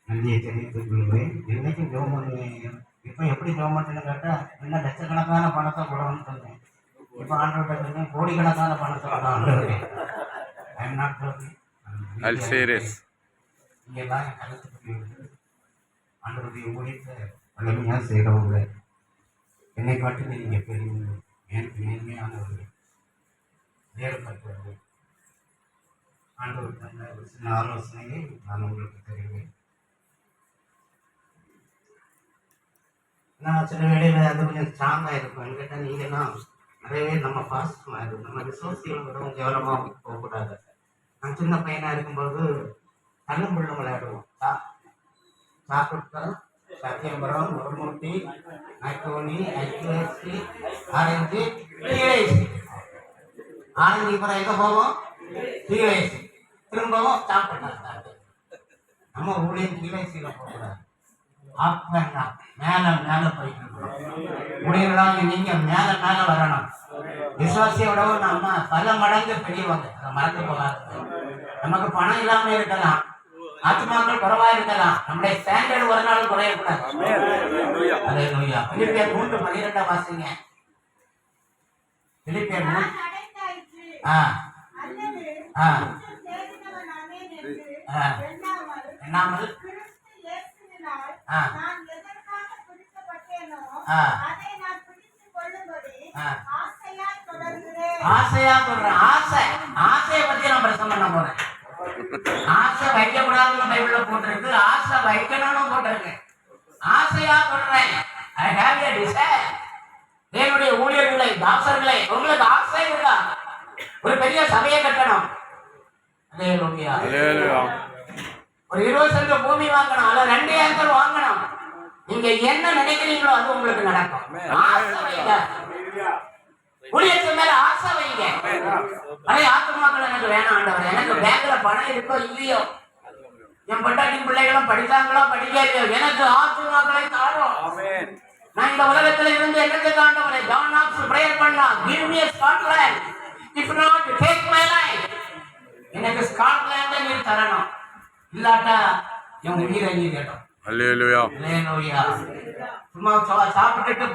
நன்றியை தெரிவித்துக் கொள்கிறேன். என்னைக்கும் ஜெபம் பண்ணுவேன். இப்போ எப்படி ஜெபம் பண்ணுறேன்னு கேட்டால் என்ன லட்சக்கணக்கான பணத்தை கொடுன்னு சொன்னேன். இப்போ ஆண்டவர்கிட்ட சொன்னேன் கோடிக்கணக்கான பணத்தை கூட ஆண்டவரே. I am not jogging. இங்கே தான் என் கருத்துக்கு ஆண்டவருடைய ஊழியத்தை வலிமையாக செய்கிறவங்க என்னை காட்டி நீங்கள் பெரியவங்க, எனக்கு நேர்மையானவர்கள், வேறுபட்டவர்கள். ஆண்டவர் தந்த ஒரு சின்ன ஆலோசனையை நான் உங்களுக்கு தருவேன். நான் சில வேலையில் அது கொஞ்சம் ஸ்ட்ராங்காக இருக்கும் கேட்டால் நீங்கள்லாம் நிறைய பேர் நம்ம ஃபாஸ்ட் ஆகிடும். நம்ம ரிசோர்ஸையும் விடவும் கவனமாக போகக்கூடாது. நான் சின்ன பையனாக இருக்கும்போது தள்ளும்புள்ள விளையாடுவோம். சாப்பிட்டா சத்தியம்பரம், முருமுட்டி, நக்கோனி, ஐக்கியசி, ஆரஞ்சு, கீழேசி. ஆரஞ்சு அப்புறம் எங்கே போவோம்? கீழேசி. திரும்பவும் சாப்பிட்டா. நம்ம ஊழியம் கீழேசியில் போகக்கூடாது. அப் வேண்டாம், மேலே மேலே போய்க்கணும். முடியலாம் நீங்கள் மேலே மேலே வரணும். விசுவாசியை விடவும் நம்ம பல மடங்கு பெரியவங்க. அதை மறந்து போகாது. நமக்கு பணம் இல்லாமல் இருக்கலாம், ஆத்மாக்கள் குறைவாக இருக்கலாம், நம்முடைய ஸ்டாண்டர்ட் ஒரு நாளும் குறையக்கூடாது. அல்லேலூயா. பிலிப்பியர் 3:12 வாசிங்க. பிலிப்பியர் 3. என்னாமல் ஆசையா சொல்றேன். ஆசையை பத்தி நான் பிரச்சனை பண்ண போறேன். ஆசை வைக்க கூடாதுன்னு பைபிள்ல போட்டிருக்கு, ஆசை வைக்கணும்னு போட்டிருக்கு. ஆசையா சொல்றேன். I have a desire. என்னுடைய ஊழியர்களை, தாசர்களை, உங்களுக்கு ஆசை இருக்கா? ஒரு பெரிய சபையை கட்டணும். அல்லேலூயா. ஒரு 20 சென்ட் பூமி வாங்கணும், அல்ல 2 ஏக்கர் வாங்கணும். நீங்க என்ன நினைக்கிறீங்களோ அது உங்களுக்கு நடக்கும். ஆசை வைங்க. ஊழியத்து மேல ஆசை வைங்க. அதே ஆத்மாக்கள் எனக்கு வேணாம் ஆண்டவர், எனக்கு பேங்க்ல பணம் இருக்கோ இல்லையோ, என் பொட்டாட்டி பிள்ளைகளும் படித்தாங்களோ படிக்கலையோ, எனக்கு ஆத்மாக்களை தாரும். நான் இந்த உலகத்துல இருந்து எனக்கு ஆண்டவரை ஜான் நாக்ஸ் பிரேயர் பண்ணலாம். Give me Scotland, if not take my life. எனக்கு ஸ்காட்லாண்டை நீ தரணும், இல்லாட்டா இவங்க நீரை நீ கேட்டோம். அல்லேலூயா. சும்மா சாப்பிட்டுட்டு